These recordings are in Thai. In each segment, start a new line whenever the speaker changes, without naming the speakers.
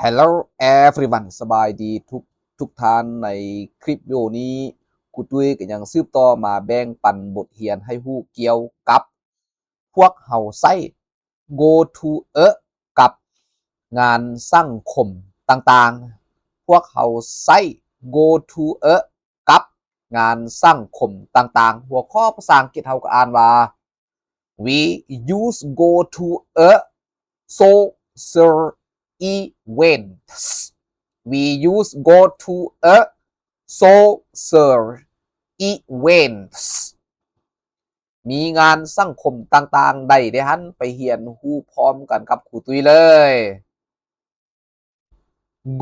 Hello everyone สบายดีทุกท่านในคลิปวิดีโอนี้ครูตุ้ยก็ยังสืบต่อมาแบ่งปันบทเรียนให้ฮู้เกี่ยวกับพวกเฮาใช้ go to กับงานสังคมต่างๆพวกเฮาใช้ go to กับงานสังคมต่างๆหัวข้อภาษาอังกฤษเฮาก็อ่านว่า we use go to social events we use go to social events มีงานสังคมต่างๆได้เด้หันไปเรียนรู้พร้อมกันกับครูตุ้ยเลย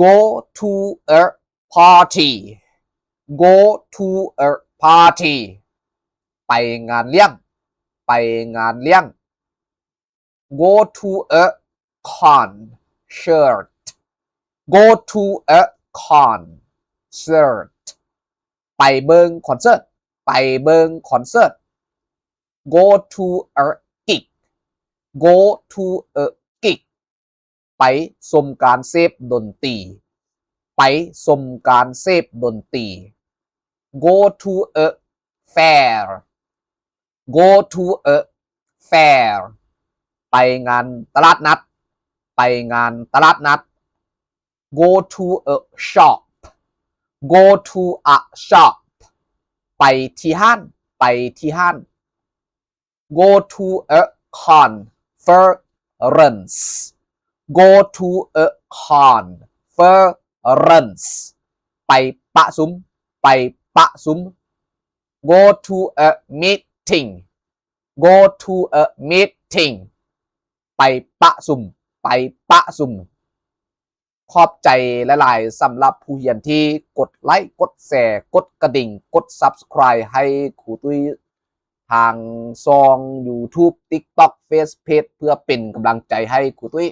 go to a party go to a party ไปงานเลี้ยงไปงานเลี้ยง go to a concert go to a concert ไปเบิ่งคอนเสิร์ตไปเบิ่งคอนเสิร์ต go to a gig go to a gig ไปชมการเสพดนตรีไปชมการเสพดนตรี go to a fair go to a fair ไปงานตลาดนัดไปงานตลาดนัด go to a shop go to a shop ไปที่ห้างไปที่ห้าง go to a conference go to a conference ไปประชุมไปประชุม go to a meeting go to a meeting ไปประชุมไปประชุมขอบใจหลายๆสำหรับผู้เรียนที่กดไลค์กดแชร์กดกระดิ่งกด Subscribe ให้ครูตุ้ยทางช่อง YouTube TikTok Facebook เพื่อเป็นกำลังใจให้ครูตุ้ย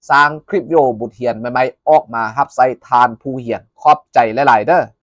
สร้างคลิปวิดีโอบทเรียนใหม่ๆออกมารับใช้ทานผู้เรียนขอบใจหลายๆเด้อ